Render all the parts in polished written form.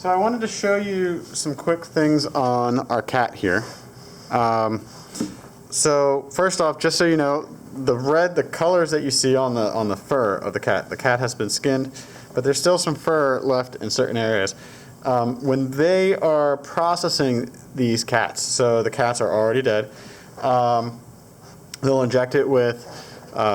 So I wanted to show you some quick things on our cat here. So first off, just so you know, the colors that you see on the fur of the cat has been skinned, but there's still some fur left in certain areas. When they are processing these cats, so the cats are already dead, they'll inject it with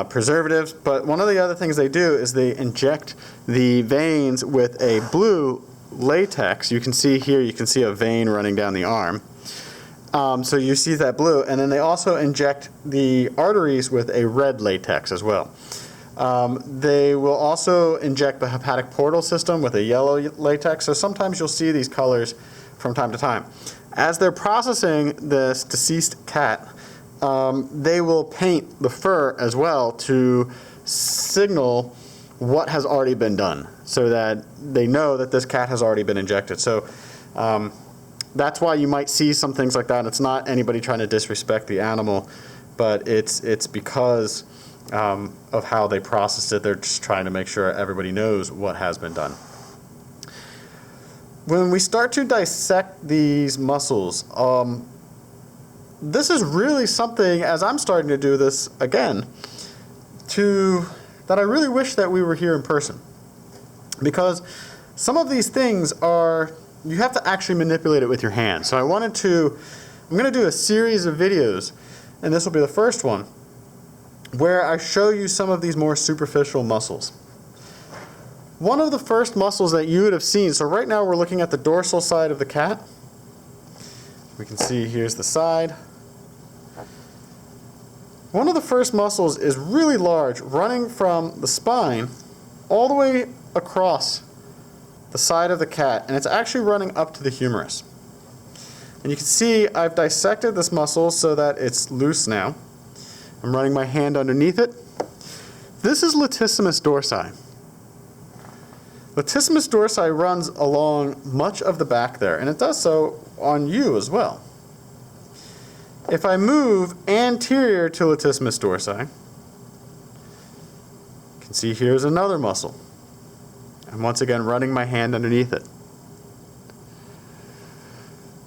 preservatives, but one of the other things they do is they inject the veins with a blue latex. You can see here, you can see a vein running down the arm. So you see that blue, and then they also inject the arteries with a red latex as well. They will also inject the hepatic portal system with a yellow latex, so sometimes you'll see these colors from time to time. As they're processing this deceased cat, they will paint the fur as well to signal what has already been done, so that they know that this cat has already been injected. So that's why you might see some things like that. It's not anybody trying to disrespect the animal, but it's because of how they processed it. They're just trying to make sure everybody knows what has been done. When we start to dissect these muscles, this is really something, as I'm starting to do this again, that I really wish that we were here in person. Because some of these things you have to actually manipulate it with your hands. So I'm going to do a series of videos, and this will be the first one, where I show you some of these more superficial muscles. One of the first muscles that you would have seen, so right now we're looking at the dorsal side of the cat. We can see here's the side. One of the first muscles is really large, running from the spine all the way across the side of the cat, and it's actually running up to the humerus. And you can see I've dissected this muscle so that it's loose now. I'm running my hand underneath it. This is latissimus dorsi. Latissimus dorsi runs along much of the back there, and it does so on you as well. If I move anterior to latissimus dorsi, you can see here's another muscle. I'm once again running my hand underneath it.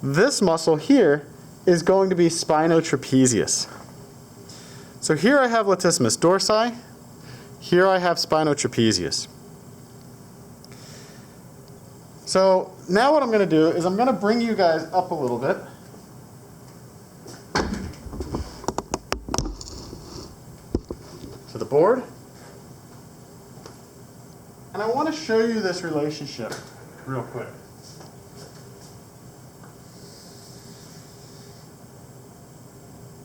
This muscle here is going to be spinotrapezius. So here I have latissimus dorsi, here I have spinotrapezius. So now what I'm going to do is I'm going to bring you guys up a little bit. To the board. And I want to show you this relationship real quick.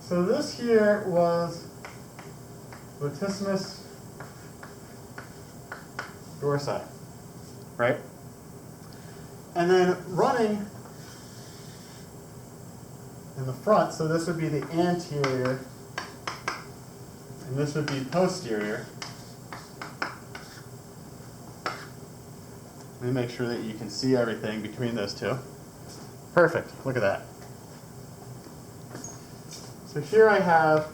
So this here was latissimus dorsi, right? And then running in the front, so this would be the anterior, and this would be posterior. Let me make sure that you can see everything between those two. Perfect. Look at that. So here I have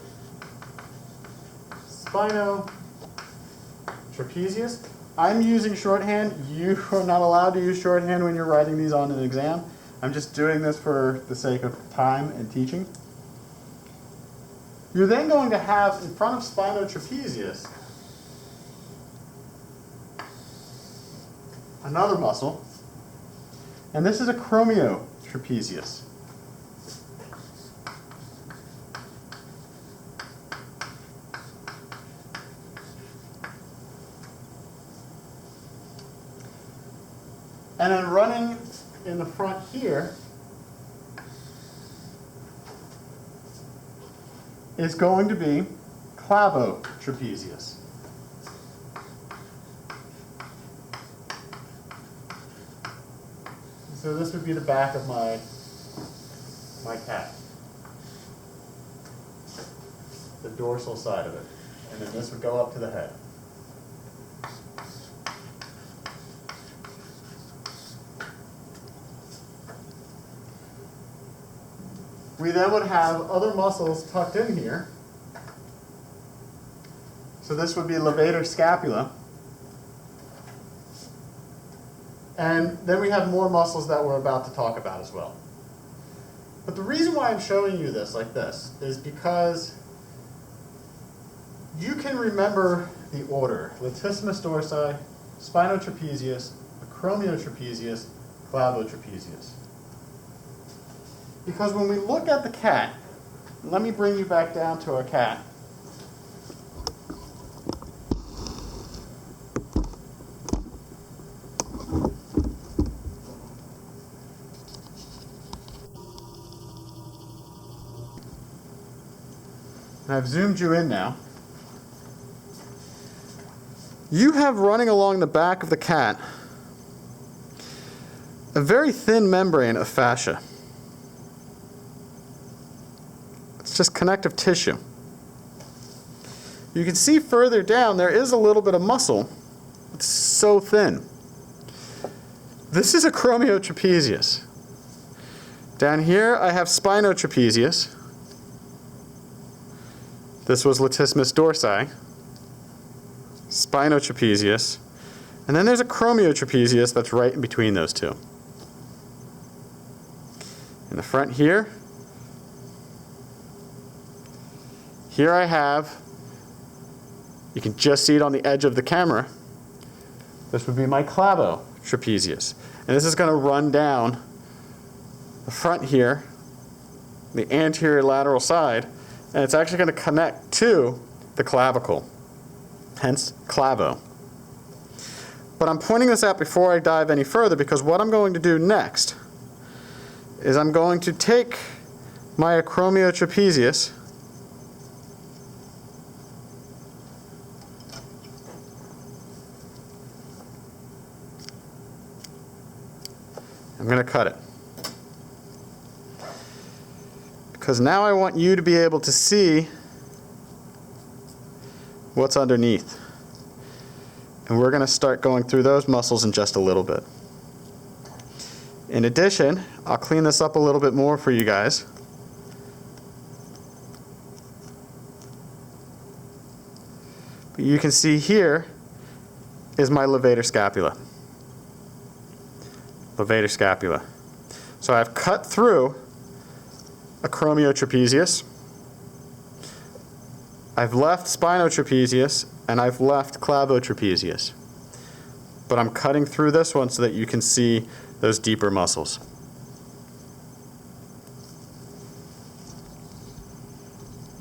spinotrapezius. I'm using shorthand. You are not allowed to use shorthand when you're writing these on an exam. I'm just doing this for the sake of time and teaching. You're then going to have in front of spinotrapezius another muscle, and this is acromiotrapezius. And then running in the front here is going to be clavotrapezius. So this would be the back of my cat, the dorsal side of it, and then this would go up to the head. We then would have other muscles tucked in here. So this would be levator scapula. And then we have more muscles that we're about to talk about as well. But the reason why I'm showing you this like this is because you can remember the order: latissimus dorsi, spinotrapezius, acromiotrapezius, clavotrapezius. Because when we look at the cat, let me bring you back down to our cat. And I've zoomed you in now. You have running along the back of the cat a very thin membrane of fascia. It's just connective tissue. You can see further down there is a little bit of muscle. It's so thin. This is acromiotrapezius. Down here I have spinotrapezius. This was latissimus dorsi, spinotrapezius, and then there's acromiotrapezius that's right in between those two. In the front here I have, you can just see it on the edge of the camera, this would be my clavotrapezius. And this is going to run down the front here, the anterior lateral side, and it's actually going to connect to the clavicle, hence clavo. But I'm pointing this out before I dive any further because what I'm going to do next is I'm going to take my acromiotrapezius I'm going to cut it. Because now I want you to be able to see what's underneath. And we're going to start going through those muscles in just a little bit. In addition, I'll clean this up a little bit more for you guys. But you can see here is my levator scapula. Levator scapula. So I've cut through acromiotrapezius, I've left spinotrapezius, and I've left clavotrapezius. But I'm cutting through this one so that you can see those deeper muscles.